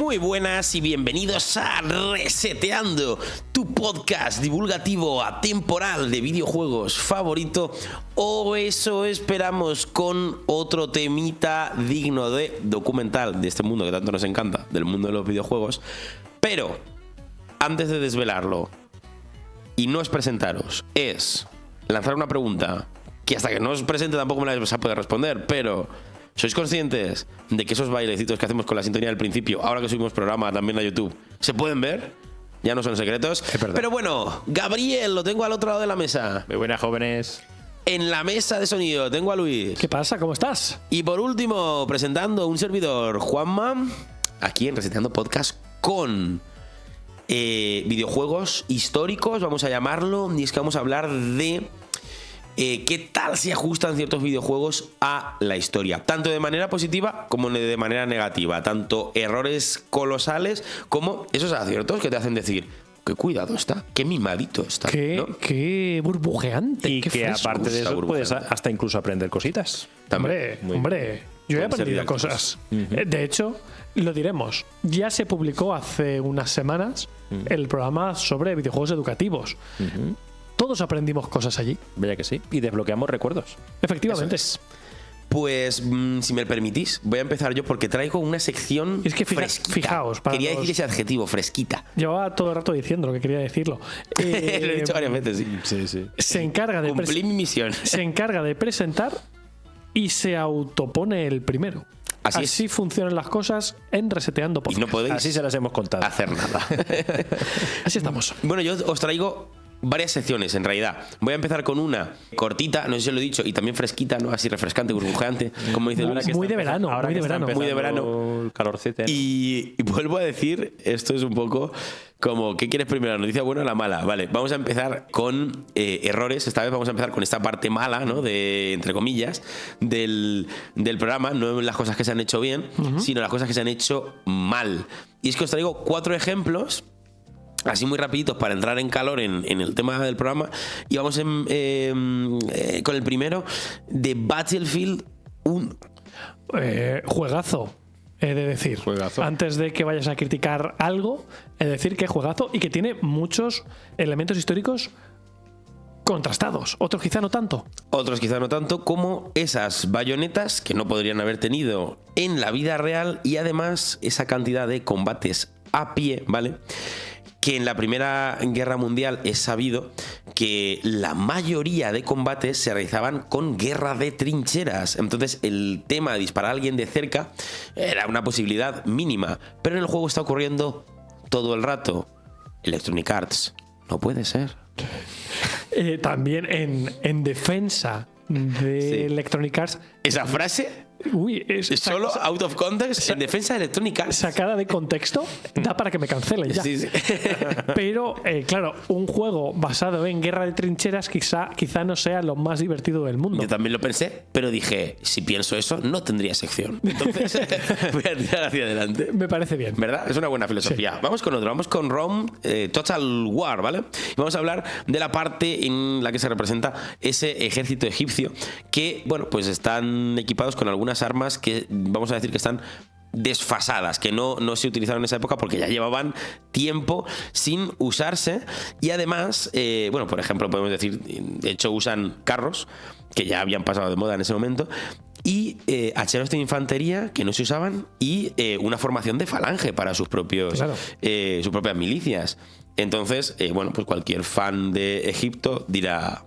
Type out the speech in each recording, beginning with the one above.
Muy buenas y bienvenidos a Reseteando, tu podcast divulgativo atemporal de videojuegos favorito, o eso esperamos, con otro temita digno de documental de este mundo que tanto nos encanta, del mundo de los videojuegos. Pero antes de desvelarlo, y no es presentaros, es lanzar una pregunta que hasta que no os presente tampoco me la vais a poder responder, pero ¿sois conscientes de que esos bailecitos que hacemos con la sintonía del principio, ahora que subimos programa también a YouTube, se pueden ver? Ya no son secretos. Pero bueno, Gabriel, lo tengo al otro lado de la mesa. Muy buenas, jóvenes. En la mesa de sonido tengo a Luis. ¿Qué pasa? ¿Cómo estás? Y por último, presentando un servidor, Juanma, aquí en Reseteando Podcast con videojuegos históricos, vamos a llamarlo, y es que vamos a hablar de qué tal se ajustan ciertos videojuegos a la historia, tanto de manera positiva como de manera negativa, tanto errores colosales como esos aciertos que te hacen decir qué cuidado está, qué mimadito está, ¿no? Qué burbujeante. Y qué que fresco. aparte de eso puedes hasta incluso aprender cositas. Hombre, yo he aprendido cosas. De hecho, lo diremos. Ya se publicó hace unas semanas el programa sobre videojuegos educativos. Todos aprendimos cosas allí. Vaya que sí. Y desbloqueamos recuerdos. Efectivamente. Pues, si me permitís, voy a empezar yo porque traigo una sección Es que fresquita. fijaos. Quería decir ese adjetivo, fresquita. Llevaba todo el rato diciendo lo que quería decirlo. Lo he dicho varias veces, sí. Sí. Se encarga de Cumplí mi misión. Se encarga de presentar y se autopone el primero. Así funcionan las cosas en Reseteando Podcast. Y no podéis Así se las hemos contado. hacer nada. Así estamos. Bueno, yo os traigo varias secciones, en realidad. Voy a empezar con una cortita, no sé si lo he dicho, y también fresquita, ¿no? Así refrescante, burbujeante, como dice Luna. Muy de verano, Ahora muy de que está verano. Muy de empezando verano. el calorcete. Y vuelvo a decir, esto es un poco como, ¿qué quieres primero, la noticia buena o la mala? Vale, vamos a empezar con errores. Esta vez vamos a empezar con esta parte mala, ¿no? De, entre comillas, del programa. No las cosas que se han hecho bien, sino las cosas que se han hecho mal. Y es que os traigo 4 ejemplos así muy rapiditos para entrar en calor en el tema del programa. Y vamos con el primero, de Battlefield 1. Juegazo, he de decir. Juegazo. Antes de que vayas a criticar algo, he de decir que juegazo y que tiene muchos elementos históricos contrastados. Otros quizá no tanto. Otros quizá no tanto, como esas bayonetas que no podrían haber tenido en la vida real, y además esa cantidad de combates a pie, ¿vale? Que en la Primera Guerra Mundial es sabido que la mayoría de combates se realizaban con guerra de trincheras. Entonces el tema de disparar a alguien de cerca era una posibilidad mínima. Pero en el juego está ocurriendo todo el rato. Electronic Arts, no puede ser. También en defensa de Electronic Arts. Esa frase, Uy, es solo out of context, en defensa de Electronic Arts. sacada de contexto, da para que me cancelen ya. Sí. Pero, claro, un juego basado en guerra de trincheras quizá no sea lo más divertido del mundo. Yo también lo pensé, pero dije, si pienso eso, no tendría sección. Entonces, voy a tirar hacia adelante. Me parece bien. ¿Verdad? Es una buena filosofía. Sí. Vamos con otro, vamos con Rome Total War, ¿vale? Y vamos a hablar de la parte en la que se representa ese ejército egipcio que, bueno, pues están equipados con algunas armas que vamos a decir que están desfasadas, que no se utilizaron en esa época porque ya llevaban tiempo sin usarse. Y además, bueno, por ejemplo, podemos decir, de hecho usan carros que ya habían pasado de moda en ese momento, y hacheros de infantería que no se usaban, y una formación de falange para sus propias milicias. Entonces, bueno, pues cualquier fan de Egipto dirá: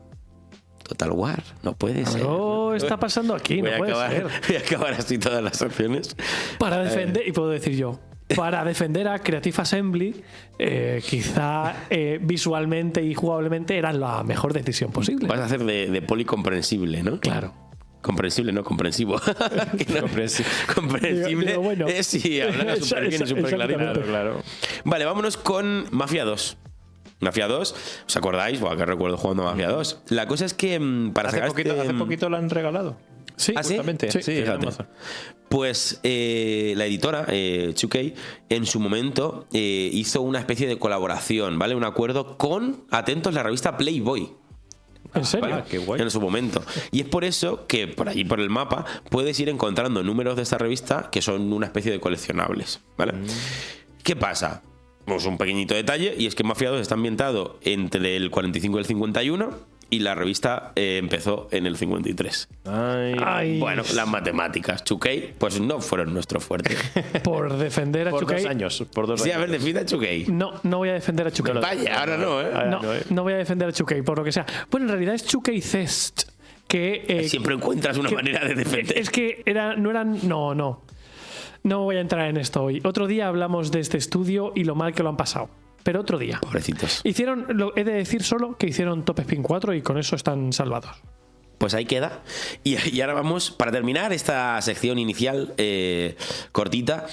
Total War, no puede ser. Algo está pasando aquí, no puede ser. Voy a acabar así todas las opciones. Para defender, y puedo decir yo, para defender a Creative Assembly, quizá visualmente y jugablemente era la mejor decisión posible. Vas a hacer de policomprensible, ¿no? Claro. Comprensible, no comprensivo. Comprensible. Digo, bueno. Es si hablara súper bien y súper clarito. Exactamente. Claro. Vale, vámonos con Mafia 2. Mafia 2, ¿os acordáis? Buah, que recuerdo jugando a Mafia 2. La cosa es que para Hace poquito lo han regalado. Sí, ¿Ah, sí? Justamente. Sí, Sí, fíjate. Amazon. Pues la editora 2K en su momento hizo una especie de colaboración, ¿vale? Un acuerdo con, atentos, la revista Playboy. ¿En serio? ¿vale? Qué guay. En su momento. Y es por eso que por allí, por el mapa, puedes ir encontrando números de esta revista que son una especie de coleccionables, ¿vale? ¿Qué pasa? Pues un pequeñito detalle, y es que Mafia 2 está ambientado entre el 45 y el 51, y la revista empezó en el 53. Ay, Bueno, las matemáticas, Chukei, pues no fueron nuestro fuerte. por defender a Por Chukei. 2 años. Por 2 Sí, a años. ver, define a Chukei. No voy a defender a Chukei. Vaya, ahora no, ¿eh? Ahora No, no, ¿eh? no voy a defender a Chukei, por lo que sea. Bueno, en realidad es Chukei Zest. Que, Siempre encuentras una manera de defender. Es que no eran. No. No voy a entrar en esto hoy. Otro día hablamos de este estudio y lo mal que lo han pasado. Pero otro día. Pobrecitos. He de decir solo que hicieron Top Spin 4 y con eso están salvados. Pues ahí queda. Y ahora vamos, para terminar esta sección inicial cortita,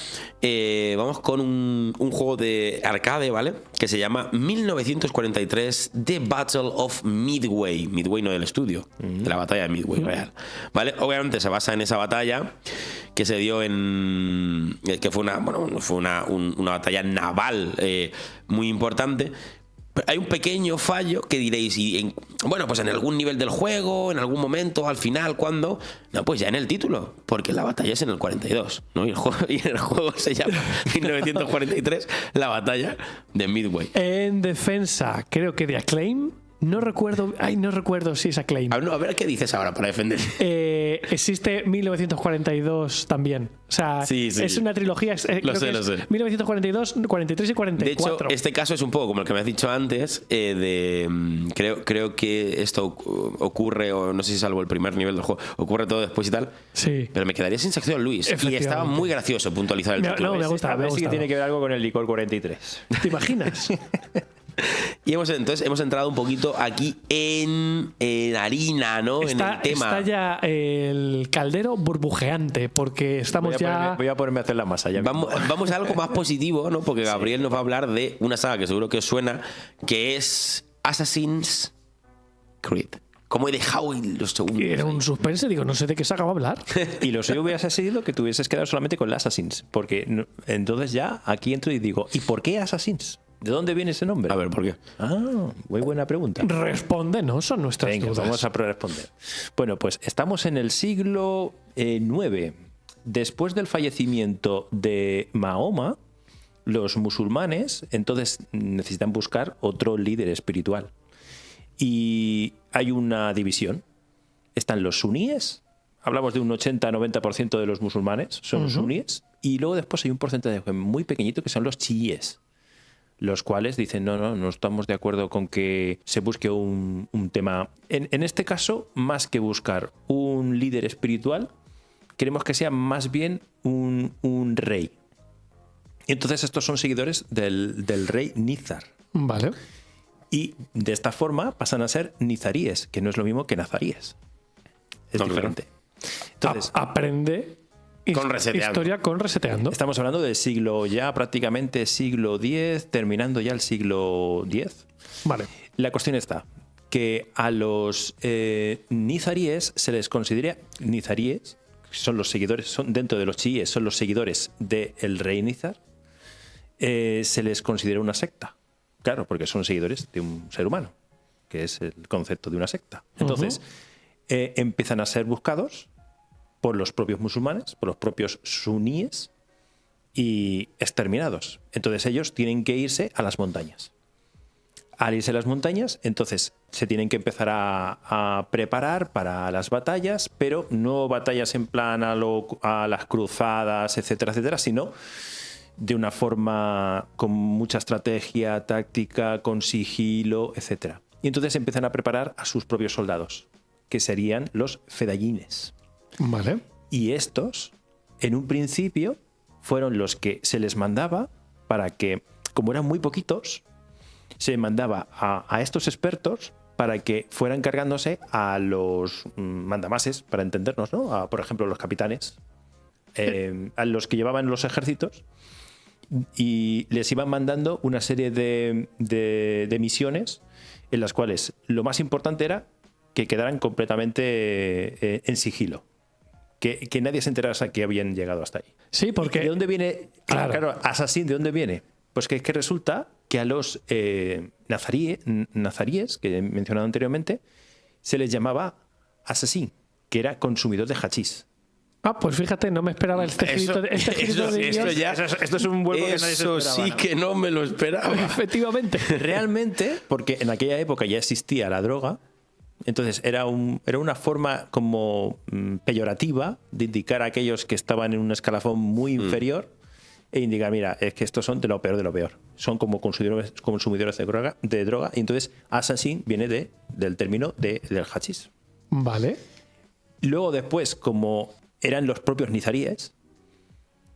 vamos con un juego de arcade, ¿vale? Que se llama 1943 The Battle of Midway. Midway no del estudio, de la batalla de Midway real. ¿Vale? Obviamente se basa en esa batalla que se dio que fue una batalla naval muy importante. Hay un pequeño fallo que diréis, bueno, pues en algún nivel del juego, en algún momento, al final, ¿cuándo? No, pues ya en el título, porque la batalla es en el 42, ¿no? Y el juego se llama 1943, la batalla de Midway. En defensa, creo que de Acclaim. No recuerdo si es Acclaim. A ver qué dices ahora para defender. Existe 1942 también. O sea, Sí. es una trilogía. Lo sé. 1942, 43 y 44. De hecho, este caso es un poco como el que me has dicho antes, creo que esto ocurre, o no sé si salvo el primer nivel del juego, ocurre todo después y tal. Sí. Pero me quedaría sin sección, Luis. Y Efectivamente. estaba muy gracioso puntualizar el título. No, me gusta. A ver si tiene que ver algo con el licor 43. ¿Te imaginas? Y hemos entrado un poquito aquí en harina, ¿no? en el tema. Está ya el caldero burbujeante, porque estamos Voy a ponerme a hacer la masa. Ya Vamos a algo más positivo, ¿no? Porque Gabriel nos va a hablar de una saga que seguro que os suena, que es Assassin's Creed. Como he dejado los segundos. Era un suspense, digo, no sé de qué saga va a hablar. Y lo suyo hubiese sido que te hubieses quedado solamente con la Assassins. Porque entonces ya aquí entro y digo, ¿y por qué Assassins? ¿De dónde viene ese nombre? A ver, ¿por qué? Muy buena pregunta. Respóndenos, son nuestras Venga, dudas. vamos a responder. Bueno, pues estamos en el siglo IX. Después del fallecimiento de Mahoma, los musulmanes entonces necesitan buscar otro líder espiritual. Y hay una división. Están los suníes, hablamos de un 80-90% de los musulmanes son los suníes, y luego después hay un porcentaje muy pequeñito que son los chiíes, los cuales dicen no estamos de acuerdo con que se busque un tema. En este caso, más que buscar un líder espiritual, queremos que sea más bien un rey. Y entonces estos son seguidores del rey Nizar. Vale. Y de esta forma pasan a ser nizaríes, que no es lo mismo que nazaríes. Es diferente. Entonces, Aprende Con Reseteando. historia con Reseteando. estamos hablando del siglo ya prácticamente siglo X, terminando ya el siglo X. Vale. La cuestión está que a los nizaríes se les considera nizaríes, son los seguidores, son dentro de los chiíes, son los seguidores del rey Nizar, se les considera una secta. Claro, porque son seguidores de un ser humano, que es el concepto de una secta. Entonces, empiezan a ser buscados por los propios musulmanes, por los propios suníes, y exterminados. Entonces ellos tienen que irse a las montañas. Al irse a las montañas, entonces se tienen que empezar a preparar para las batallas, pero no batallas en plan a las cruzadas, etcétera, etcétera, sino de una forma con mucha estrategia, táctica, con sigilo, etcétera. Y entonces empiezan a preparar a sus propios soldados, que serían los fedayines. Vale. Y estos, en un principio, fueron los que se les mandaba para que, como eran muy poquitos, se mandaba a estos expertos para que fueran cargándose a los mandamases, para entendernos, ¿no? Por ejemplo, los capitanes, a los que llevaban los ejércitos, y les iban mandando una serie de misiones en las cuales lo más importante era que quedaran completamente en sigilo. Que nadie se enterara que habían llegado hasta ahí. Sí, porque. ¿De dónde viene? Claro, Assassin, ¿de dónde viene? Pues que resulta que a los nazaríes que he mencionado anteriormente se les llamaba assassin, que era consumidor de hachís. Ah, pues fíjate, no me esperaba este girito de guión. Esto es un vuelvo que nadie se Eso esperaba, sí ¿no? que no me lo esperaba. Efectivamente. Realmente, porque en aquella época ya existía la droga, entonces era una forma como peyorativa de indicar a aquellos que estaban en un escalafón muy inferior e indicar, mira, es que estos son de lo peor de lo peor. Son como consumidores de droga, y entonces assassin viene del término del hachís. Vale. Luego después, como eran los propios nizaríes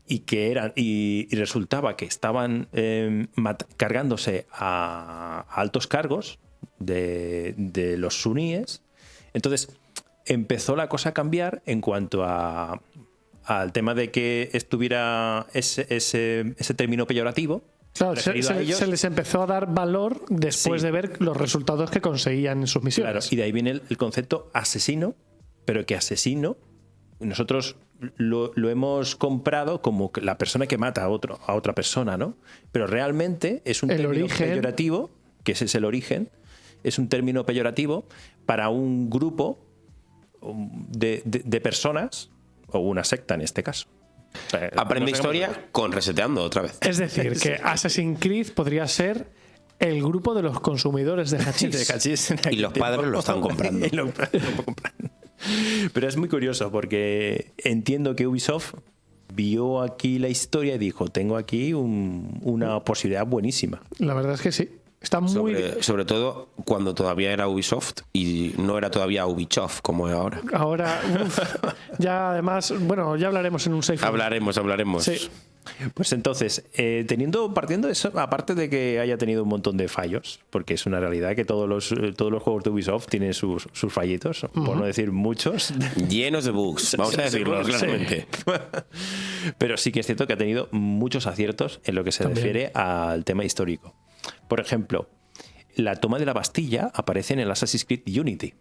y resultaba que estaban cargándose a altos cargos de los suníes, entonces empezó la cosa a cambiar en cuanto al tema de que estuviera ese término peyorativo. Claro, referido a ellos. se les empezó a dar valor después Sí. de ver los resultados que conseguían en sus misiones. Claro, y de ahí viene el concepto asesino, pero que asesino nosotros lo hemos comprado como la persona que mata a otra persona, ¿no? Pero realmente es un término peyorativo, que ese es el origen, es un término peyorativo para un grupo de personas, o una secta en este caso. Aprende historia con Reseteando otra vez. Es decir, que Assassin's Creed podría ser el grupo de los consumidores de hachís. Y los padres lo están comprando. Pero es muy curioso porque entiendo que Ubisoft vio aquí la historia y dijo, tengo aquí una posibilidad buenísima. La verdad es que sí. Está muy... Sobre todo cuando todavía era Ubisoft y no era todavía Ubisoft como es ahora. Ahora, ya además, bueno, ya hablaremos en un safe. Hablaremos. Sí. Pues entonces, partiendo de eso, aparte de que haya tenido un montón de fallos, porque es una realidad que todos los juegos de Ubisoft tienen sus fallitos, por no decir muchos. Llenos de bugs, vamos a decirlo claramente. Pero sí que es cierto que ha tenido muchos aciertos en lo que se refiere al tema histórico. Por ejemplo, la toma de la Bastilla aparece en el Assassin's Creed Unity.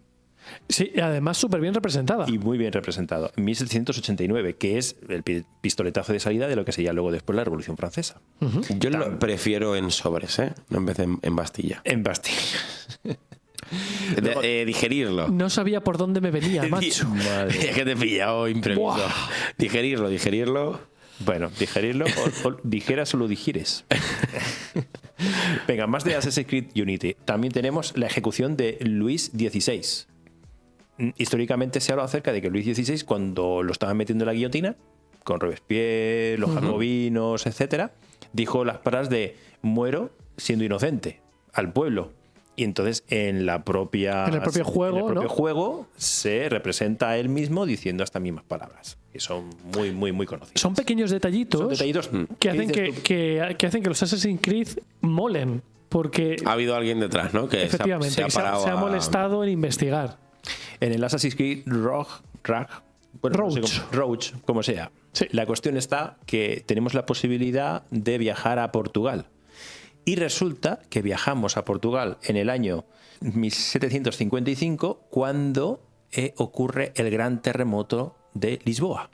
Sí, y además súper bien representada. Y muy bien representado. En 1789, que es el pistoletazo de salida de lo que sería luego después la Revolución Francesa. Yo lo prefiero en sobres, no en vez de en Bastilla. En Bastilla. Digerirlo. No sabía por dónde me venía, macho. Es que te he pillado imprevisto. Buah. Digerirlo. Bueno, digerirlo o dijeras o lo digieres. Venga, más de Assassin's Creed Unity. También tenemos la ejecución de Luis XVI. Históricamente se habla acerca de que Luis XVI, cuando lo estaban metiendo en la guillotina, con Robespierre, los jacobinos, etcétera, dijo las palabras de muero siendo inocente al pueblo. Y entonces en el propio juego se representa a él mismo diciendo estas mismas palabras, que son muy, muy, muy conocidas. Son pequeños detallitos, que hacen que hacen que los Assassin's Creed molen. Porque ha habido alguien detrás, ¿no? Que efectivamente, se ha molestado en investigar. En el Assassin's Creed Rogue, como sea. Sí. La cuestión está que tenemos la posibilidad de viajar a Portugal. Y resulta que viajamos a Portugal en el año 1755, cuando ocurre el gran terremoto de Lisboa.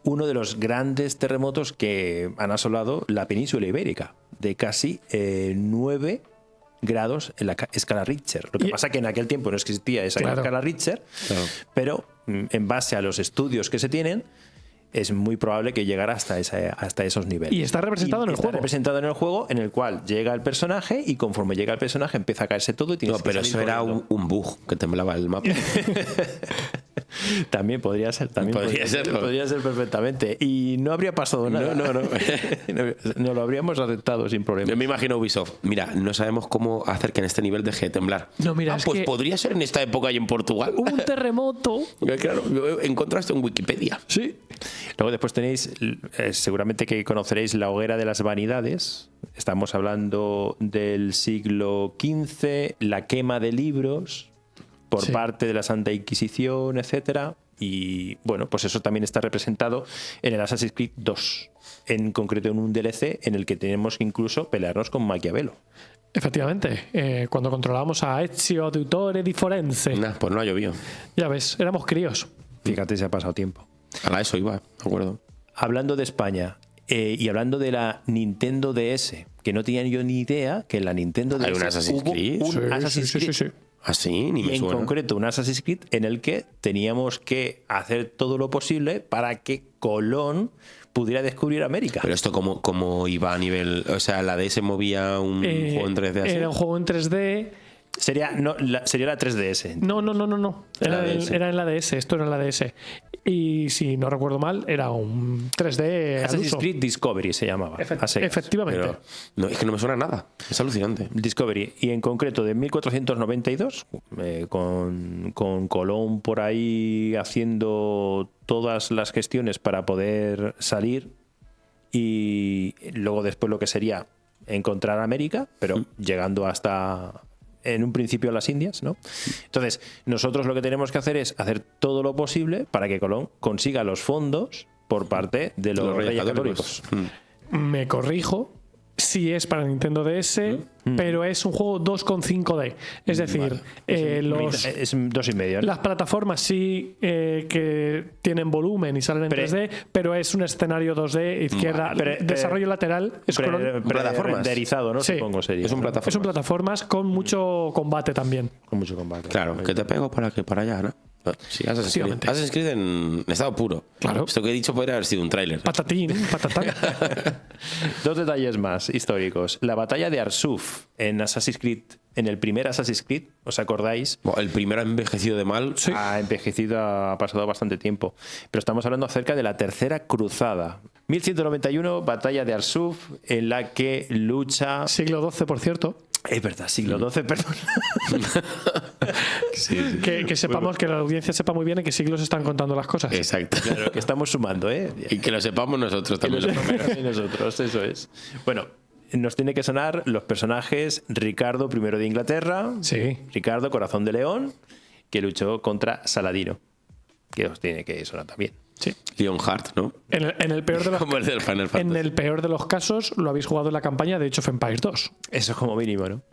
Uno de los grandes terremotos que han asolado la península ibérica, de casi 9 grados en la escala Richter. Lo que pasa es que en aquel tiempo no existía esa escala Richter, pero en base a los estudios que se tienen, es muy probable que llegara hasta esos niveles. Y está representado en el juego. Está representado en el juego, en el cual llega el personaje y conforme llega el personaje empieza a caerse todo y tienes que pero salir eso era corriendo. un bug que temblaba el mapa. También podría ser. Podría ser perfectamente. Y no habría pasado nada. No. No lo habríamos aceptado sin problema. Yo me imagino Ubisoft. Mira, no sabemos cómo hacer que en este nivel deje de temblar. No, mira, es pues que podría ser en esta época y en Portugal. hubo un terremoto. Claro, encontraste en Wikipedia. Sí. Luego después tenéis, seguramente que conoceréis la Hoguera de las Vanidades. Estamos hablando del siglo XV, la quema de libros por parte de la Santa Inquisición, etcétera. Y bueno, pues eso también está representado en el Assassin's Creed 2, en concreto en un DLC en el que tenemos que incluso pelearnos con Maquiavelo. Efectivamente, cuando controlábamos a Ezio Auditore di Forense. Nah, pues no ha llovido. Ya ves, éramos críos. Fíjate, se ha pasado tiempo. A eso iba, de acuerdo. Hablando de España y hablando de la Nintendo DS, que no tenía yo ni idea que en la Nintendo DS ¿Hay un Assassin's Creed? hubo un Assassin's Creed. Así, ni y me en suena. concreto un Assassin's Creed en el que teníamos que hacer todo lo posible para que Colón pudiera descubrir América. Pero esto como iba a nivel... O sea, la DS movía un juego en 3D así. Era un juego en 3D. Sería la 3DS. No. Era Era, DS. era en la DS, esto era en la DS. Y si no recuerdo mal, era un 3D al Assassin's uso. Creed Discovery se llamaba. a secas. Efectivamente. Pero no, es que no me suena nada. Es alucinante. Discovery, y en concreto de 1492, con Colón por ahí haciendo todas las gestiones para poder salir, y luego después lo que sería encontrar América, pero llegando hasta en un principio a las Indias, ¿no? Entonces, nosotros lo que tenemos que hacer es hacer todo lo posible para que Colón consiga los fondos por parte de los Reyes Católicos. Me corrijo. Sí es para Nintendo DS, pero es un juego 2,5D. Es decir, Es 2,5, ¿no? las plataformas sí que tienen volumen y salen en Pero- 3D, pero es un escenario 2D, izquierda, desarrollo lateral, scroll. plataformas. Renderizado, ¿no? Sí. Supongo sería. Es un ¿no? plataforma. Es un plataformas con mucho combate también. Con mucho combate. Claro, que te pego para allá, ¿no? Sí, Assassin's Creed. Efectivamente. Assassin's Creed en estado puro. Claro. Esto que he dicho podría haber sido un tráiler. Patatín, patatán. Dos detalles más históricos. La batalla de Arsuf en Assassin's Creed, en el primer Assassin's Creed, ¿os acordáis? Bueno, el primero ha envejecido de mal. Ha envejecido, ha pasado bastante tiempo. Pero estamos hablando acerca de la Tercera Cruzada. 1191, batalla de Arsuf, en la que lucha... Siglo XII, por cierto. Es verdad, siglo XII, perdón. Que sepamos, que la audiencia sepa muy bien en qué siglos están contando las cosas. Exacto. Claro, que estamos sumando, ¿eh? Y que lo sepamos nosotros Que también. y nosotros, eso es. Bueno, nos tiene que sonar los personajes Ricardo I de Inglaterra, Sí. Ricardo Corazón de León, que luchó contra Saladino, que os tiene que sonar también. Sí. Lionheart, ¿no? En el peor de los Como el del Final Fantasy. En el peor de los casos, lo habéis jugado en la campaña de Age of Empires 2. Eso es como mínimo, ¿no?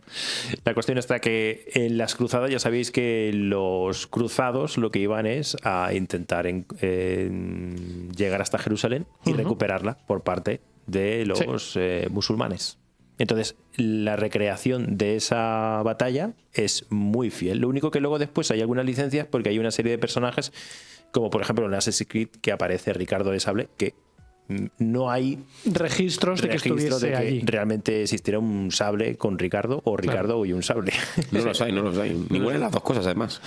La cuestión está que en las cruzadas ya sabéis que los cruzados lo que iban es a intentar llegar hasta Jerusalén y recuperarla por parte de los musulmanes. Entonces, la recreación de esa batalla es muy fiel. Lo único que luego después hay algunas licencias porque hay una serie de personajes, como por ejemplo en Assassin's Creed, que aparece Ricardo de Sable, que no hay Registros de que registro estuviese de que allí. realmente existiera un sable con Ricardo o Ricardo y un sable. No los hay. Ninguna de las dos cosas, además.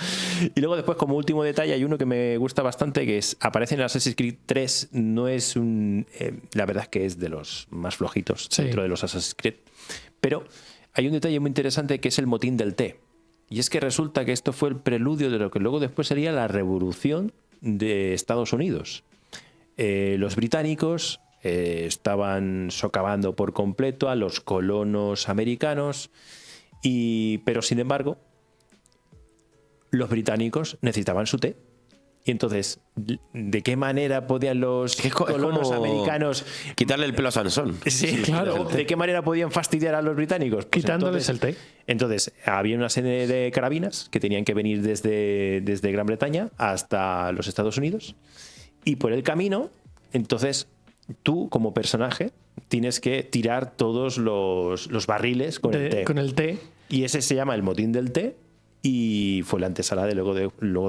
Y luego después, como último detalle, hay uno que me gusta bastante, que es aparece en Assassin's Creed 3, no es un... la verdad es que es de los más flojitos Sí. dentro de los Assassin's Creed, pero hay un detalle muy interesante que es el motín del té. Y es que resulta que esto fue el preludio de lo que luego después sería la revolución de Estados Unidos. Los británicos estaban socavando por completo a los colonos americanos, pero sin embargo los británicos necesitaban su té. Y entonces, ¿de qué manera podían los Es colonos como americanos... quitarle el pelo a Sansón. Sí, claro. ¿De qué manera podían fastidiar a los británicos? Pues Quitándoles el té. Entonces, había una serie de carabinas que tenían que venir desde Gran Bretaña hasta los Estados Unidos. Y por el camino, entonces, tú como personaje tienes que tirar todos los barriles con el té. Con el té. Y ese se llama el motín del té. Y fue la antesala de luego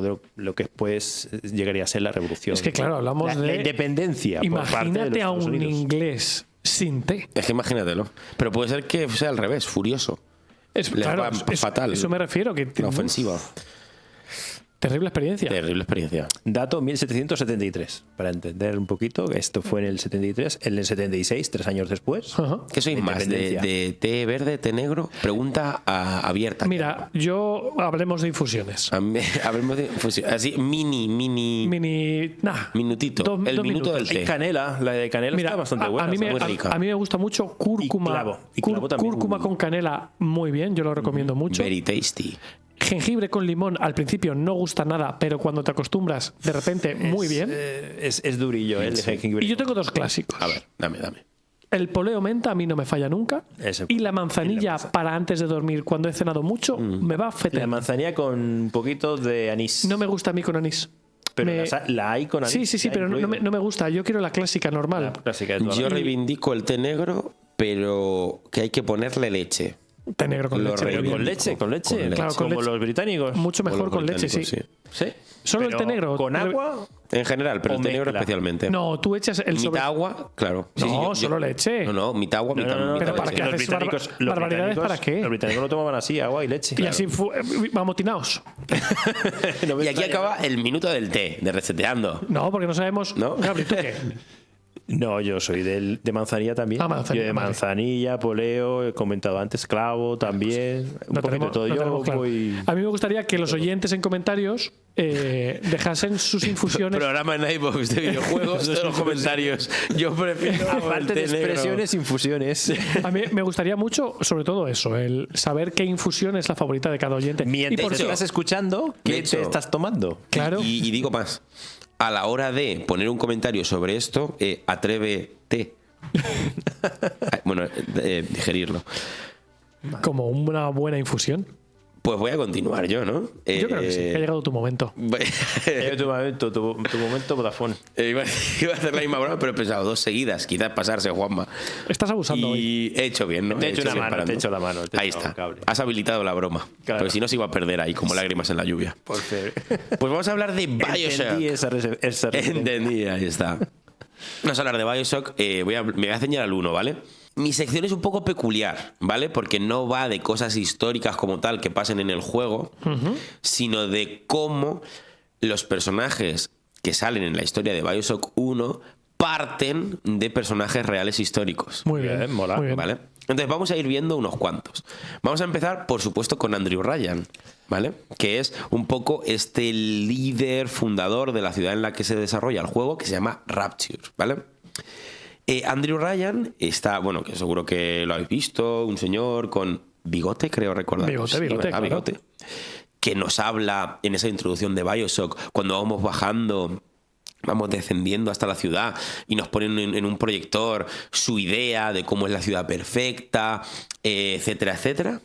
de lo que después llegaría a ser la revolución. Es que, claro, hablamos la de... independencia por parte de los Imagínate a Estados un Unidos. inglés sin té. Es que imagínatelo. Pero puede ser que sea al revés, furioso. Es, Les claro, va fatal. Eso me refiero. Que La ofensiva. Terrible experiencia. Terrible experiencia. Dato 1773, para entender un poquito. Esto fue en el 73, en el 76, 3 años después. Ajá. ¿Qué sois más? ¿De té verde, té negro? Pregunta abierta. Mira, hablemos de infusiones. Hablemos de fusión. Así, mini. Minutito. El dos minuto del minutos. té. Hay canela, la de canela Mira, está bastante buena. a mí, está me, muy rica. a mí me gusta mucho cúrcuma. Y clavo también. Cúrcuma con canela, muy bien, yo lo recomiendo mucho. Very tasty. Jengibre con limón, al principio no gusta nada, pero cuando te acostumbras, de repente, muy bien. Es durillo el jengibre. Y yo tengo dos clásicos. A ver, dame. El poleo menta a mí no me falla nunca. Ese- Y la manzanilla para antes de dormir, cuando he cenado mucho, me va La fetén. manzanilla con un poquito de anís. No me gusta a mí con anís. pero me- la hay con anís. Sí, la hay pero no incluido. me gusta. Yo quiero la clásica normal. La clásica de toda la Yo vida. reivindico el té negro, pero que hay que ponerle leche. Té negro con Lo leche. reivindico. Con leche. Claro, con como leche. los británicos. Mucho Como mejor los con leche, sí. británicos, Sí. Solo Pero el té negro. ¿Con agua? En general, pero O el té negro mezcla. especialmente. No, tú echas el sobre. Mitad agua, claro. No, solo leche. No, mitad agua, mitad, No, mitad Pero ¿para leche. qué los haces británicos- los barbaridades? británicos- ¿Para qué? Los británicos lo tomaban así, agua y leche. Y así amotinaos. No me Y aquí extraña. acaba el minuto del té, de reseteando. No, porque no sabemos. ¿No? Gabri, ¿tú qué? No, yo soy de manzanilla también. Ah, manzanilla, Yo de vale. manzanilla, poleo, he comentado antes, clavo también. Un Lo poquito tenemos- de todo. lo Yo tenemos claro. voy... A mí me gustaría que los oyentes en comentarios dejasen sus infusiones. Programa en iVoox de videojuegos, todos los comentarios. Yo prefiero Aparte de el té negro. expresiones, infusiones. A mí me gustaría mucho, sobre todo eso, el saber qué infusión es la favorita de cada oyente. Mientras por hecho- estás escuchando, de ¿qué hecho- te estás tomando? Claro. Y digo más. A la hora de poner un comentario sobre esto, atrévete. Bueno, digerirlo. Como una buena infusión. Pues voy a continuar yo, ¿no? Yo creo que sí, que ha llegado tu momento. Tu momento Vodafone. Iba a hacer la misma broma, pero he pensado 2 seguidas. Quizás pasarse, Juanma. Estás abusando hoy. Y he hecho bien, ¿no? Te he hecho bien la mano, parando. te he hecho la mano, te he Ahí echado está. un cable. Has habilitado la broma. Claro. Porque si no se iba a perder ahí, como lágrimas en la lluvia. Por favor. Pues vamos a hablar de Bioshock. Entendí esa referencia. Entendí, ahí está. Vamos a hablar de Bioshock. Me voy a ceñir al 1, ¿vale? Mi sección es un poco peculiar, ¿vale? Porque no va de cosas históricas como tal que pasen en el juego, sino de cómo los personajes que salen en la historia de Bioshock 1 parten de personajes reales históricos. Muy bien, Bien, mola. muy bien. ¿Vale? Entonces vamos a ir viendo unos cuantos. Vamos a empezar, por supuesto, con Andrew Ryan, ¿vale? Que es un poco este líder fundador de la ciudad en la que se desarrolla el juego, que se llama Rapture, ¿vale? Andrew Ryan está, bueno, que seguro que lo habéis visto, un señor con bigote, creo recordar. Bigote, Sí, bigote, ¿verdad? claro. Bigote. Que nos habla en esa introducción de Bioshock, cuando vamos bajando, vamos descendiendo hasta la ciudad y nos ponen en un proyector su idea de cómo es la ciudad perfecta, etcétera, etcétera.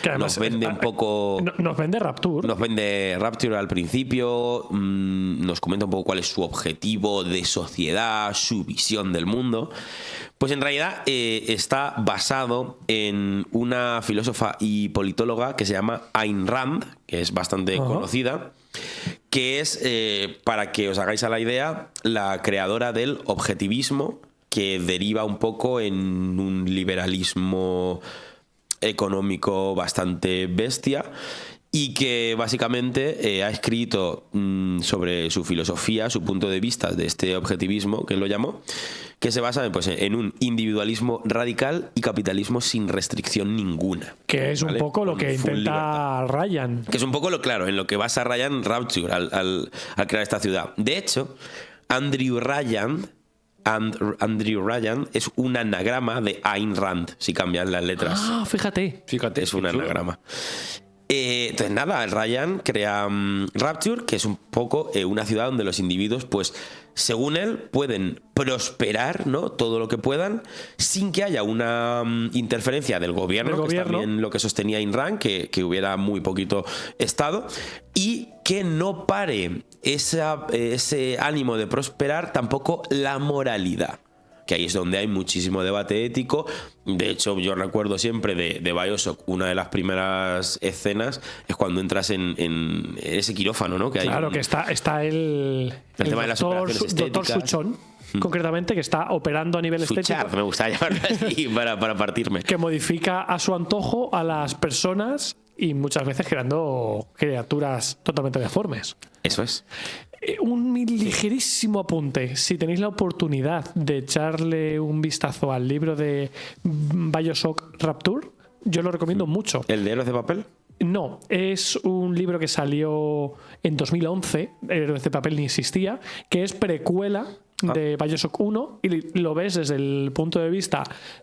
Que además, Nos vende un poco... Nos vende Rapture. Nos vende Rapture al principio, nos comenta un poco cuál es su objetivo de sociedad, su visión del mundo. Pues en realidad está basado en una filósofa y politóloga que se llama Ayn Rand, que es bastante conocida, que es, para que os hagáis a la idea, la creadora del objetivismo, que deriva un poco en un liberalismo económico bastante bestia y que básicamente ha escrito sobre su filosofía, su punto de vista de este objetivismo, que él lo llamó, que se basa pues, en un individualismo radical y capitalismo sin restricción ninguna. Que es un ¿vale? poco lo Con que full intenta Ryan. Que es un poco lo claro, en lo que basa Ryan Rapture al crear esta ciudad. De hecho, Andrew Ryan es un anagrama de Ayn Rand, si cambian las letras. Ah, fíjate. Fíjate, Es un qué chulo. anagrama. Entonces nada, Ryan crea Rapture, que es un poco una ciudad donde los individuos, pues según él, pueden prosperar, ¿no? Todo lo que puedan, sin que haya una interferencia del gobierno, Del que es gobierno. también lo que sostenía Ayn Rand, que hubiera muy poquito Estado, y que no pare ese ánimo de prosperar tampoco la moralidad. Que ahí es donde hay muchísimo debate ético. De hecho, yo recuerdo siempre de Bioshock, una de las primeras escenas es cuando entras en ese quirófano, ¿no? Que hay Claro, que está el tema de las operaciones doctor estéticas. Suchón, concretamente, que está operando a nivel Suchar, estético, me gusta llamarlo así para partirme. que modifica a su antojo a las personas y muchas veces creando criaturas totalmente deformes. Eso es. Un ligerísimo apunte. Si tenéis la oportunidad de echarle un vistazo al libro de Bioshock Rapture, yo lo recomiendo mucho. ¿El de Héroes de Papel? No, es un libro que salió en 2011, Héroes de Papel ni existía, que es precuela de Bioshock 1 y lo ves desde el punto de vista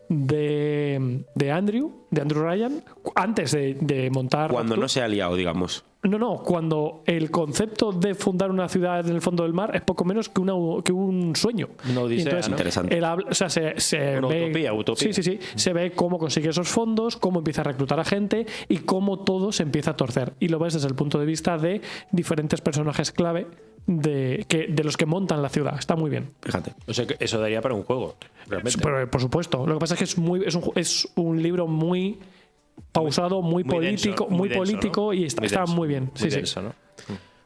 de Andrew Ryan, antes de montar Cuando Rapture. no se ha liado, digamos. No, cuando el concepto de fundar una ciudad en el fondo del mar es poco menos que un sueño. Una odisea, Y entonces, ¿no? Interesante. él habla- o sea, se Una ve, utopía. Sí. Se ve cómo consigue esos fondos, cómo empieza a reclutar a gente y cómo todo se empieza a torcer. Y lo ves desde el punto de vista de diferentes personajes clave de los que montan la ciudad. Está muy bien. Fíjate. O sea, que eso daría para un juego, realmente. Pero, por supuesto. Lo que pasa es que es un libro muy pausado, muy denso, político, muy denso, político, ¿no? y está denso, muy bien. Muy Sí, denso, sí. ¿no?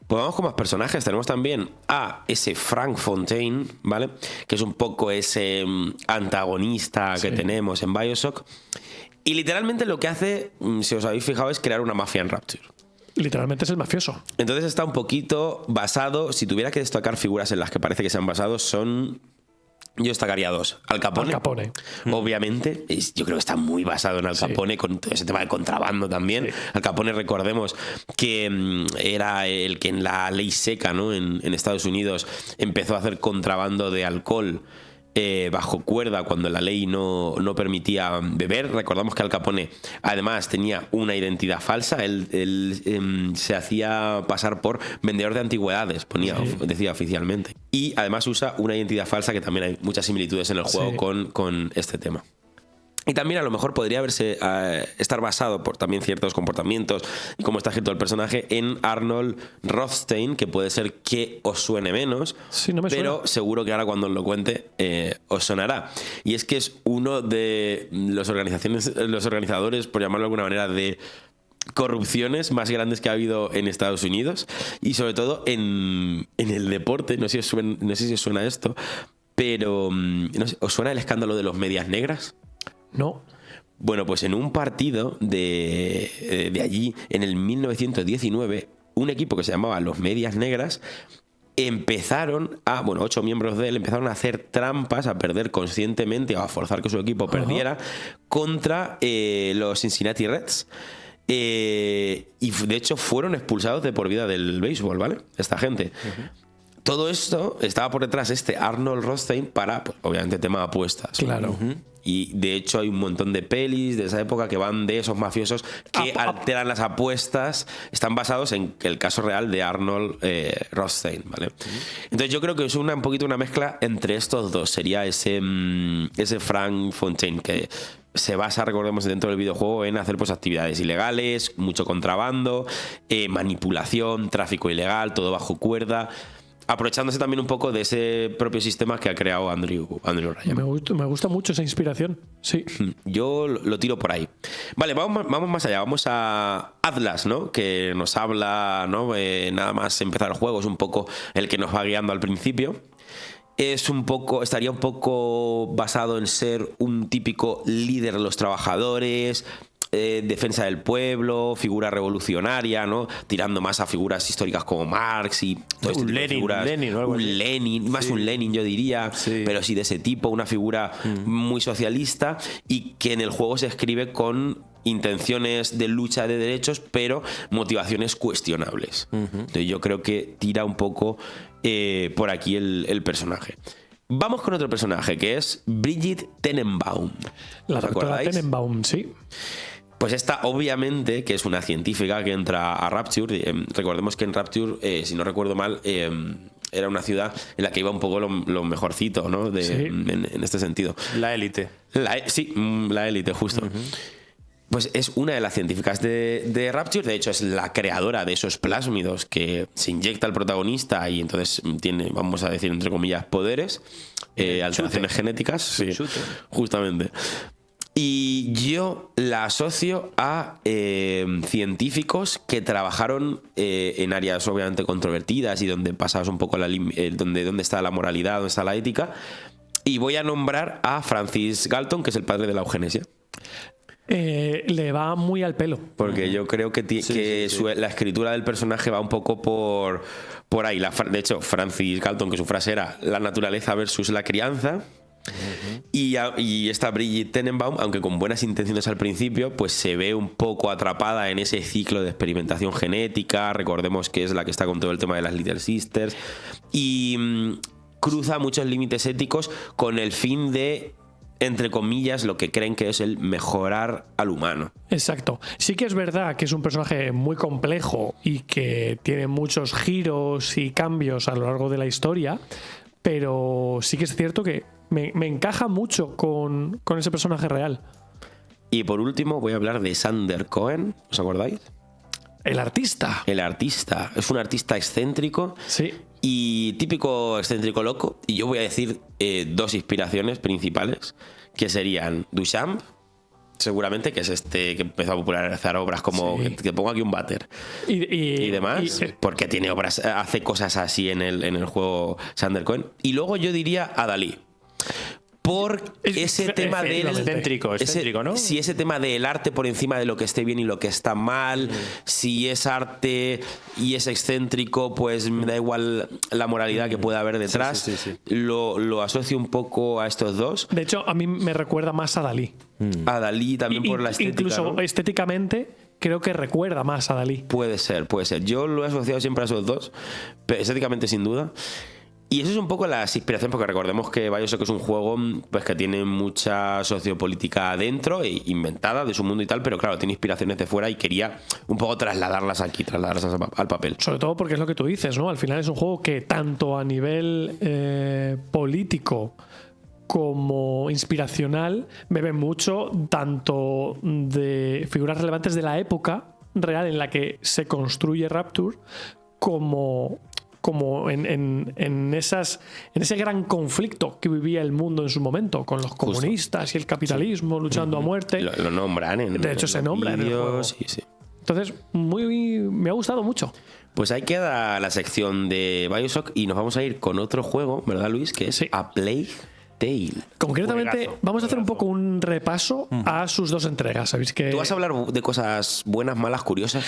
Pues vamos con más personajes. Tenemos también a ese Frank Fontaine, ¿vale? Que es un poco ese antagonista que tenemos en BioShock. Y literalmente lo que hace, si os habéis fijado, es crear una mafia en Rapture. Literalmente es el mafioso. Entonces está un poquito basado, si tuviera que destacar figuras en las que parece que se han basado, yo destacaría dos. Al Capone. Al Capone. Obviamente, yo creo que está muy basado en Al Capone, con todo ese tema de contrabando también. Sí. Al Capone, recordemos que era el que en la ley seca, ¿no? En Estados Unidos empezó a hacer contrabando de alcohol bajo cuerda cuando la ley no permitía beber. Recordamos que Al Capone además tenía una identidad falsa. Él se hacía pasar por vendedor de antigüedades, decía oficialmente. Y además usa una identidad falsa, que también hay muchas similitudes en el juego con este tema. Y también a lo mejor podría estar basado por también ciertos comportamientos y cómo está escrito el personaje en Arnold Rothstein, que puede ser que os suene menos, Sí, no me pero suena. seguro que ahora cuando os lo cuente os sonará. Y es que es uno de los organizadores, por llamarlo de alguna manera, de corrupciones más grandes que ha habido en Estados Unidos, y sobre todo en el deporte. No sé si os suena esto, pero no sé, ¿os suena el escándalo de los medias negras? No. Bueno, pues en un partido de allí, en el 1919, un equipo que se llamaba los Medias Negras empezaron 8 miembros de él empezaron a hacer trampas, a perder conscientemente o a forzar que su equipo perdiera contra los Cincinnati Reds. Y de hecho fueron expulsados de por vida del béisbol, ¿vale? Esta gente. Todo esto estaba por detrás Arnold Rothstein para, pues, obviamente, tema de apuestas. Claro. Y de hecho hay un montón de pelis de esa época que van de esos mafiosos que alteran las apuestas. Están basados en el caso real de Arnold Rothstein, ¿vale? Entonces yo creo que es un poquito una mezcla entre estos dos. Sería ese Frank Fontaine, que se basa, recordemos, dentro del videojuego en hacer pues actividades ilegales, mucho contrabando, manipulación, tráfico ilegal, todo bajo cuerda, aprovechándose también un poco de ese propio sistema que ha creado Andrew Ryan. Me gusta mucho esa inspiración. Sí. Yo lo tiro por ahí. Vale, vamos más allá. Vamos a Atlas, ¿no? Que nos habla, ¿no? Nada más empezar el juego, es un poco el que nos va guiando al principio. Estaría un poco basado en ser un típico líder de los trabajadores, defensa del pueblo, figura revolucionaria, ¿no? Tirando más a figuras históricas como Marx y todo este tipo de figuras. Un Lenin, yo diría, pero sí de ese tipo, una figura muy socialista, y que en el juego se escribe con intenciones de lucha de derechos, pero motivaciones cuestionables. Entonces yo creo que tira un poco por aquí el personaje. Vamos con otro personaje, que es Brigitte Tenenbaum. La doctora Tenenbaum, sí. Pues esta, obviamente, que es una científica que entra a Rapture. Recordemos que en Rapture, si no recuerdo mal, era una ciudad en la que iba un poco lo mejorcito, ¿no? En este sentido. La élite. La élite, justo. Pues es una de las científicas de Rapture. De hecho, es la creadora de esos plásmidos que se inyecta al protagonista y entonces tiene, vamos a decir, entre comillas, poderes, alteraciones genéticas. Sí, justamente. Y yo la asocio a científicos que trabajaron en áreas obviamente controvertidas y donde pasabas un poco donde está la moralidad, donde está la ética. Y voy a nombrar a Francis Galton, que es el padre de la eugenesia. Le va muy al pelo. Porque yo creo que la escritura del personaje va un poco por ahí. De hecho, Francis Galton, que su frase era la naturaleza versus la crianza. Y esta Brigitte Tenenbaum, aunque con buenas intenciones al principio, pues se ve un poco atrapada en ese ciclo de experimentación genética. Recordemos que es la que está con todo el tema de las Little Sisters. Y cruza muchos límites éticos con el fin de, entre comillas, lo que creen que es el mejorar al humano. Exacto. Sí que es verdad que es un personaje muy complejo y que tiene muchos giros y cambios a lo largo de la historia, pero sí que es cierto que me encaja mucho con ese personaje real. Y por último voy a hablar de Sander Cohen, ¿os acordáis? El artista. El artista. Es un artista excéntrico. Sí. Y típico excéntrico loco. Y yo voy a decir dos inspiraciones principales, que serían Duchamp seguramente, que es este que empezó a popularizar obras como que pongo aquí un váter y demás, porque tiene obras, hace cosas así en el juego Sander Cohen. Y luego yo diría a Dalí. Por ese tema del excéntrico, ¿no? Si ese tema del arte por encima de lo que esté bien y lo que está mal, si es arte y es excéntrico, pues me da igual la moralidad que pueda haber detrás. Sí. Lo asocio un poco a estos dos. De hecho, a mí me recuerda más a Dalí. A Dalí también por la estética. Incluso ¿no? Estéticamente creo que recuerda más a Dalí. Puede ser. Yo lo he asociado siempre a esos dos, pero estéticamente sin duda. Y eso es un poco las inspiraciones, porque recordemos que BioShock es un juego pues que tiene mucha sociopolítica adentro, inventada de su mundo y tal, pero claro, tiene inspiraciones de fuera y quería un poco trasladarlas al papel. Sobre todo porque es lo que tú dices, ¿no? Al final es un juego que tanto a nivel político como inspiracional bebe mucho tanto de figuras relevantes de la época real en la que se construye Rapture como en ese gran conflicto que vivía el mundo en su momento, con los comunistas y el capitalismo luchando a muerte. Lo nombran de hecho, se nombra en el juego. Sí. Entonces, me ha gustado mucho. Pues ahí queda la sección de BioShock y nos vamos a ir con otro juego, ¿verdad, Luis? Que es A Plague Tale. Concretamente, vamos a hacer un poco un repaso a sus dos entregas. ¿Sabéis que ¿Tú vas a hablar de cosas buenas, malas, curiosas?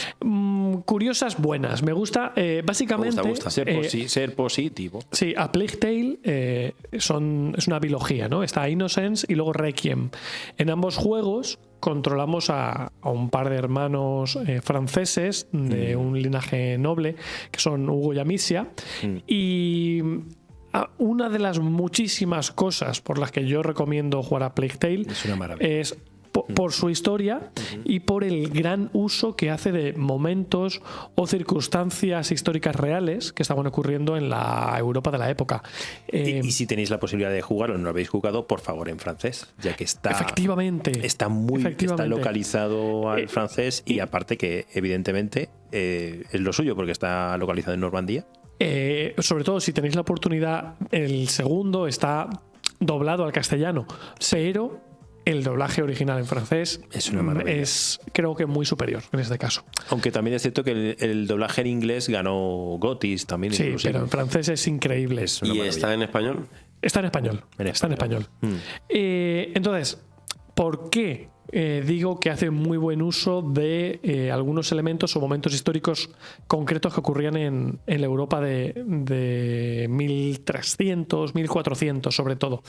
Curiosas, buenas. Me gusta, básicamente... Me gusta. Ser positivo. Sí, A Plague Tale es una biología, ¿no? Está Innocence y luego Requiem. En ambos juegos controlamos a un par de hermanos franceses de un linaje noble, que son Hugo y Amicia. Y una de las muchísimas cosas por las que yo recomiendo jugar a Plague Tale es una maravilla. Es por su historia y por el gran uso que hace de momentos o circunstancias históricas reales que estaban ocurriendo en la Europa de la época. Y si tenéis la posibilidad de jugarlo, no lo habéis jugado, por favor, en francés, ya que está está localizado al francés y aparte que evidentemente es lo suyo porque está localizado en Normandía. Sobre todo si tenéis la oportunidad, el segundo está doblado al castellano, pero el doblaje original en francés es una maravilla. Es, creo que, muy superior en este caso. Aunque también es cierto que el doblaje en inglés ganó Gotis también. Sí, inclusive. pero en francés es increíble. ¿Y maravilla. Está en español? Está en español. Está en español. Entonces, ¿por qué digo que hace muy buen uso de algunos elementos o momentos históricos concretos que ocurrían en la Europa de 1300, 1400 sobre todo?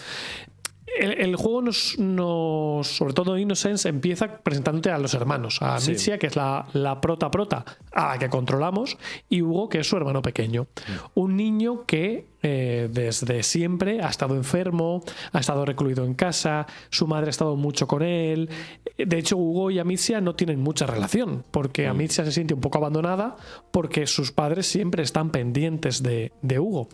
El juego sobre todo Innocence, empieza presentándote a los hermanos, a Amicia, que es la prota a la que controlamos, y Hugo, que es su hermano pequeño. Un niño que desde siempre ha estado enfermo, ha estado recluido en casa, su madre ha estado mucho con él. De hecho, Hugo y Amicia no tienen mucha relación, porque Amicia se siente un poco abandonada porque sus padres siempre están pendientes de Hugo.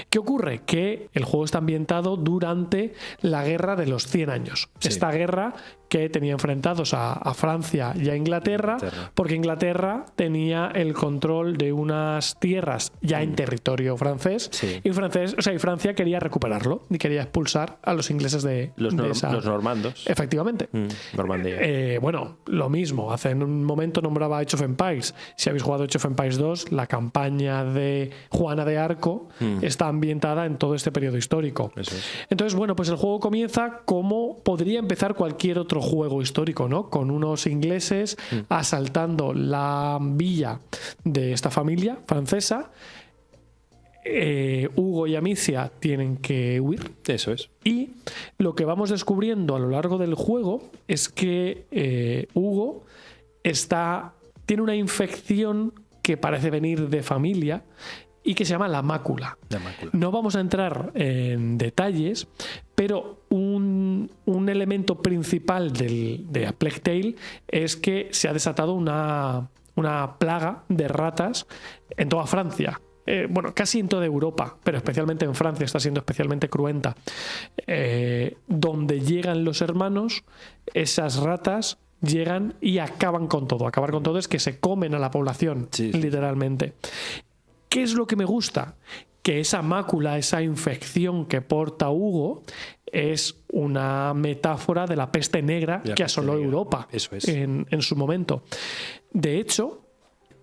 ¿Qué ocurre? Que el juego está ambientado durante la Guerra de los 100 años. Sí. Esta guerra que tenía enfrentados a Francia y a Inglaterra, porque Inglaterra tenía el control de unas tierras ya en territorio francés, y Francia quería recuperarlo y quería expulsar a los ingleses de los normandos. Efectivamente. Normandía. Bueno, lo mismo. Hace un momento nombraba Age of Empires. Si habéis jugado Age of Empires 2, la campaña de Juana de Arco está ambientada en todo este periodo histórico. Eso es. Entonces, bueno, pues el juego comienza como podría empezar cualquier otro juego histórico, ¿no? Con unos ingleses asaltando la villa de esta familia francesa. Hugo y Amicia tienen que huir. Eso es. Y lo que vamos descubriendo a lo largo del juego es que Hugo tiene una infección que parece venir de familia y que se llama la mácula. No vamos a entrar en detalles, pero un elemento principal de A Plague Tale es que se ha desatado una plaga de ratas en toda Francia. Bueno, casi en toda Europa, pero especialmente en Francia está siendo especialmente cruenta. Donde llegan los hermanos, esas ratas llegan y acaban con todo. Acabar con todo es que se comen a la población, literalmente. ¿Qué es lo que me gusta? Que esa mácula, esa infección que porta Hugo, es una metáfora de la peste negra que asoló Europa. Eso es. En su momento. De hecho,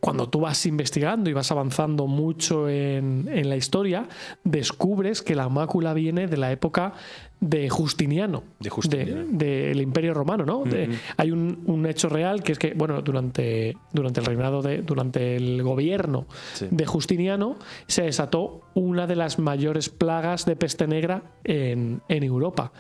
cuando tú vas investigando y vas avanzando mucho en la historia, descubres que la mácula viene de la época de Justiniano, del Imperio Romano, ¿no? Hay un hecho real que es que, bueno, durante el reinado durante el gobierno de Justiniano se desató una de las mayores plagas de peste negra en Europa.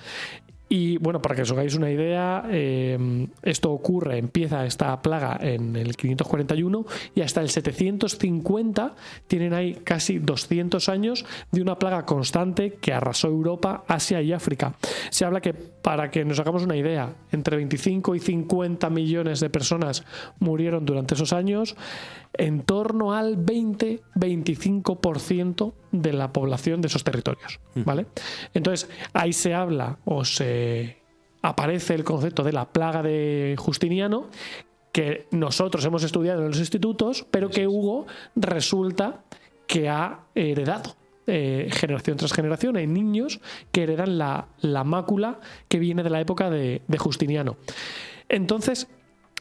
Y bueno, para que os hagáis una idea, empieza esta plaga en el 541 y hasta el 750 tienen ahí casi 200 años de una plaga constante que arrasó Europa, Asia y África. Se habla que, para que nos hagamos una idea, entre 25 y 50 millones de personas murieron durante esos años, en torno al 20-25% de la población de esos territorios, ¿vale? Entonces, ahí se habla o se aparece el concepto de la plaga de Justiniano, que nosotros hemos estudiado en los institutos, pero que Hugo resulta que ha heredado generación tras generación. Hay niños que heredan la mácula que viene de la época de Justiniano. Entonces,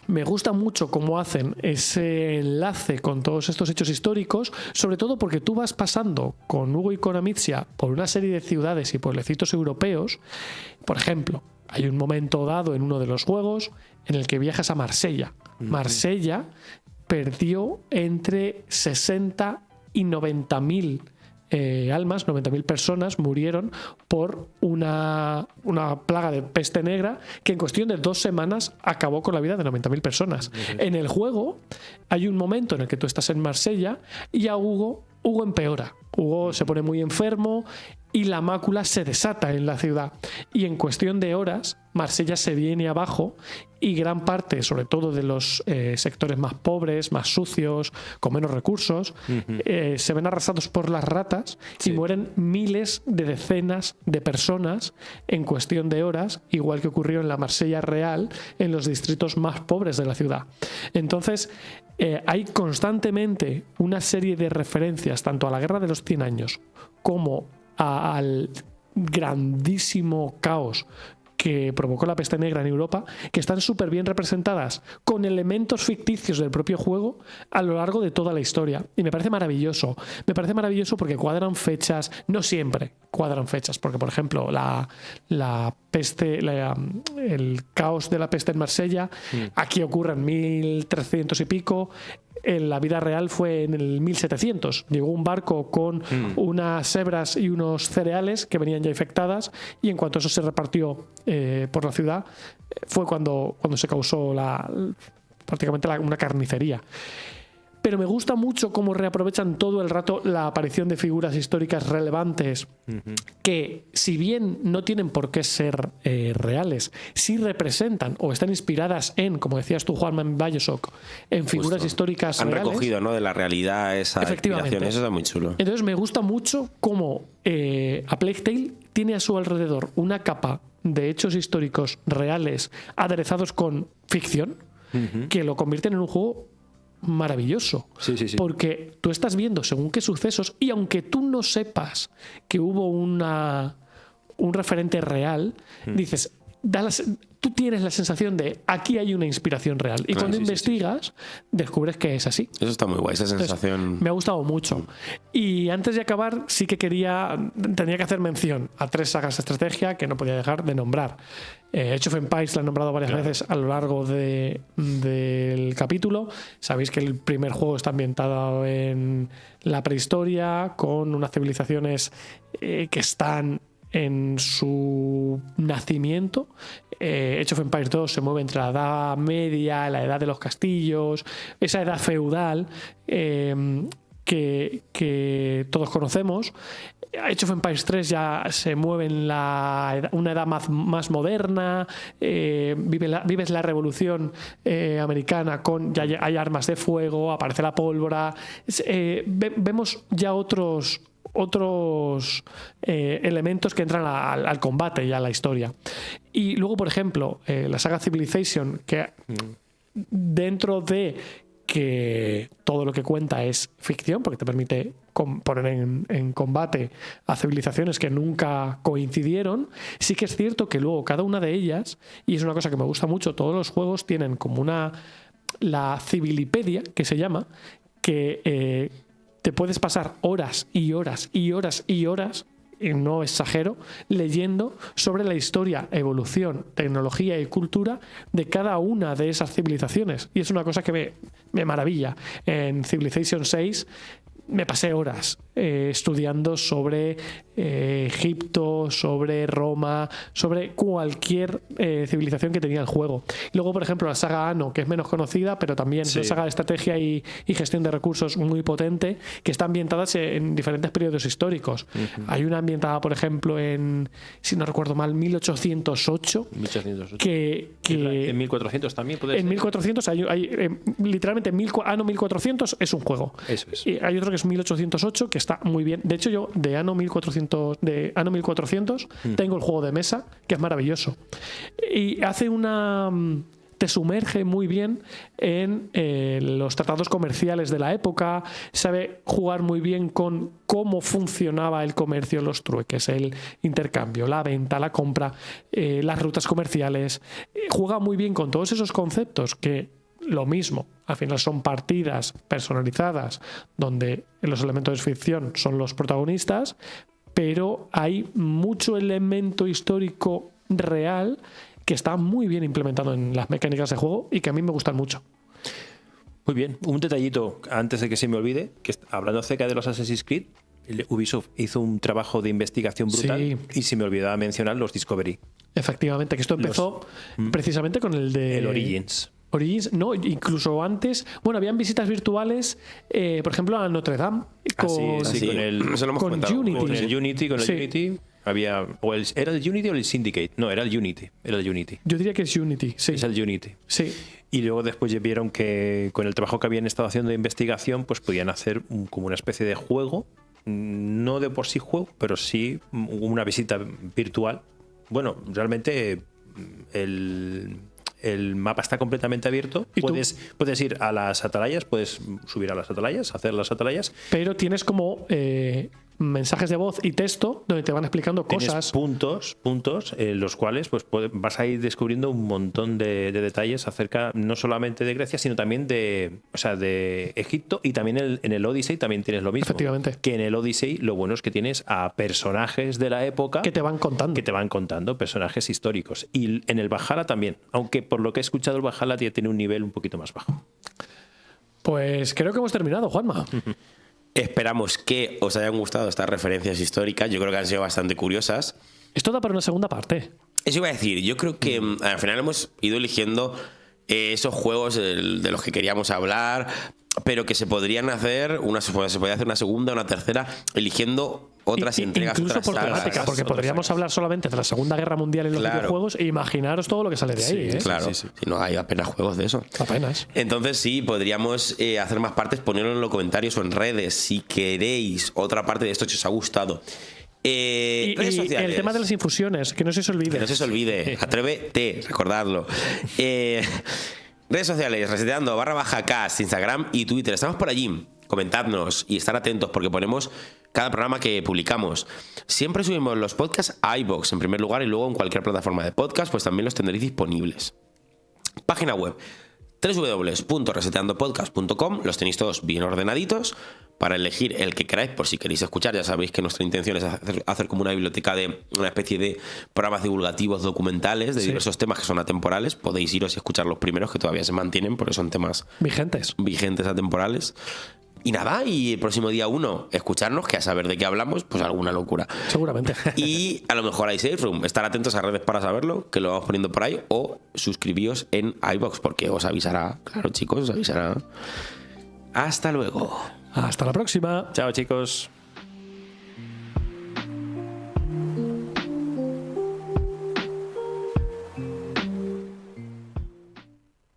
me gusta mucho cómo hacen ese enlace con todos estos hechos históricos, sobre todo porque tú vas pasando con Hugo y con Amicia por una serie de ciudades y pueblecitos europeos. Por ejemplo, hay un momento dado en uno de los juegos en el que viajas a Marsella. Marsella perdió entre 60 y 90.000 almas, 90.000 personas murieron por una plaga de peste negra que en cuestión de 2 semanas acabó con la vida de 90.000 personas. En el juego hay un momento en el que tú estás en Marsella y a Hugo empeora. Hugo se pone muy enfermo y la mácula se desata en la ciudad. Y en cuestión de horas, Marsella se viene abajo y gran parte, sobre todo de los sectores más pobres, más sucios, con menos recursos, se ven arrasados por las ratas y mueren miles de decenas de personas en cuestión de horas, igual que ocurrió en la Marsella real, en los distritos más pobres de la ciudad. Entonces, hay constantemente una serie de referencias tanto a la Guerra de los 100 años como al grandísimo caos que provocó la peste negra en Europa, que están súper bien representadas con elementos ficticios del propio juego a lo largo de toda la historia. Y me parece maravilloso. Me parece maravilloso porque cuadran fechas, no siempre cuadran fechas, porque por ejemplo la peste, el caos de la peste en Marsella, aquí ocurre en 1300 y pico. En la vida real fue en el 1700. Llegó un barco con unas sebras y unos cereales que venían ya infectadas, y en cuanto eso se repartió por la ciudad, fue cuando se causó prácticamente una carnicería. Pero me gusta mucho cómo reaprovechan todo el rato la aparición de figuras históricas relevantes que, si bien no tienen por qué ser reales, sí representan o están inspiradas en, como decías tú, Juanma, en BioShock, en figuras históricas han reales. recogido, ¿no?, de la realidad esa inspiración. Eso está muy chulo. Entonces me gusta mucho cómo A Plague Tale tiene a su alrededor una capa de hechos históricos reales aderezados con ficción que lo convierten en un juego maravilloso. Sí. Porque tú estás viendo según qué sucesos, y aunque tú no sepas que hubo un referente real, dices, tú tienes la sensación de aquí hay una inspiración real. Y cuando investigas, descubres que es así. Eso está muy guay, esa sensación. Entonces, me ha gustado mucho. Y antes de acabar, sí que tenía que hacer mención a 3 sagas de estrategia que no podía dejar de nombrar. Age of Empires la he nombrado varias veces a lo largo del capítulo. Sabéis que el primer juego está ambientado en la prehistoria, con unas civilizaciones que están en su nacimiento. Age of Empires 2 se mueve entre la Edad Media, la Edad de los Castillos, esa edad feudal que todos conocemos. Age of Empires 3 ya se mueve en una edad más moderna, vives la revolución americana, ya hay armas de fuego, aparece la pólvora, vemos ya otros elementos que entran al combate y a la historia. Y luego, por ejemplo, la saga Civilization, que dentro de que todo lo que cuenta es ficción, porque te permite poner en combate a civilizaciones que nunca coincidieron. Sí que es cierto que luego cada una de ellas, y es una cosa que me gusta mucho, todos los juegos tienen como la civilipedia, que se llama, que te puedes pasar horas y horas y horas y horas, y no exagero, leyendo sobre la historia, evolución, tecnología y cultura de cada una de esas civilizaciones. Y es una cosa que me maravilla. En Civilization 6 me pasé horas estudiando sobre Egipto, sobre Roma, sobre cualquier civilización que tenía el juego. Y luego, por ejemplo, la saga Anno, que es menos conocida, pero también es una saga de estrategia y gestión de recursos muy potente, que está ambientada en diferentes periodos históricos. Hay una ambientada, por ejemplo, en, si no recuerdo mal, 1808. 1808. En 1400 también puede ser. En 1400 literalmente Anno 1400 es un juego. Eso es. Y hay otro que es 1808 que está muy bien. De hecho, yo de Anno 1400 tengo el juego de mesa, que es maravilloso. Y te sumerge muy bien en los tratados comerciales de la época, sabe jugar muy bien con cómo funcionaba el comercio, los trueques, el intercambio, la venta, la compra, las rutas comerciales. Juega muy bien con todos esos conceptos que, lo mismo, al final son partidas personalizadas donde los elementos de ficción son los protagonistas, pero hay mucho elemento histórico real que está muy bien implementado en las mecánicas de juego y que a mí me gustan mucho. Muy bien, un detallito antes de que se me olvide, que hablando acerca de los Assassin's Creed, Ubisoft hizo un trabajo de investigación brutal y se me olvidaba mencionar los Discovery. Efectivamente, que esto empezó precisamente con el Origins. No, incluso antes, bueno, habían visitas virtuales, por ejemplo, a Notre Dame con Unity. Con el Unity había, ¿era el Unity o el Syndicate? No, era el Unity. Yo diría que es Unity, sí. Es el Unity. Sí. Y luego después vieron que con el trabajo que habían estado haciendo de investigación, pues podían hacer como una especie de juego, no de por sí juego, pero sí una visita virtual. Bueno, realmente el mapa está completamente abierto. Puedes ir a las atalayas, puedes subir a las atalayas, hacer las atalayas. Pero tienes como mensajes de voz y texto donde te van explicando cosas. Puntos, los cuales pues vas a ir descubriendo un montón de detalles acerca no solamente de Grecia, sino también de Egipto, y también en el Odyssey también tienes lo mismo. Efectivamente. Que en el Odyssey lo bueno es que tienes a personajes de la época que te van contando. Personajes históricos. Y en el Valhalla también, aunque por lo que he escuchado el Valhalla tiene un nivel un poquito más bajo. Pues creo que hemos terminado, Juanma. Esperamos que os hayan gustado estas referencias históricas. Yo creo que han sido bastante curiosas. Esto da para una segunda parte. Eso iba a decir. Yo creo que al final hemos ido eligiendo esos juegos de los que queríamos hablar, pero que se podrían hacer se podría hacer una segunda, una tercera, eligiendo otras entregas, incluso otras por sagas, temática, porque podríamos hablar solamente de la Segunda Guerra Mundial en los videojuegos e imaginaros todo lo que sale de ahí. Claro, si no hay apenas juegos de eso. Apenas. Entonces sí, podríamos hacer más partes, ponerlo en los comentarios o en redes si queréis otra parte de esto que os ha gustado. Redes sociales. El tema de las infusiones, que no se os olvide. Que no se os olvide. Atrévete, recordadlo. Redes sociales, reseteando_cast, Instagram y Twitter. Estamos por allí. Comentadnos y estar atentos porque ponemos cada programa que publicamos. Siempre subimos los podcasts a iVoox en primer lugar y luego en cualquier plataforma de podcast, pues también los tendréis disponibles. Página web www.reseteandopodcast.com. Los tenéis todos bien ordenaditos para elegir el que queráis, por si queréis escuchar. Ya sabéis que nuestra intención es hacer como una biblioteca de una especie de programas divulgativos documentales de diversos temas que son atemporales. Podéis iros y escuchar los primeros que todavía se mantienen porque son temas vigentes atemporales. Y nada, y el próximo día 1, escucharnos, que a saber de qué hablamos, pues alguna locura. Seguramente. Y a lo mejor hay Safe Room. Estar atentos a redes para saberlo, que lo vamos poniendo por ahí, o suscribíos en iVoox, porque os avisará. Claro, chicos, os avisará. Hasta luego. Hasta la próxima. Chao, chicos.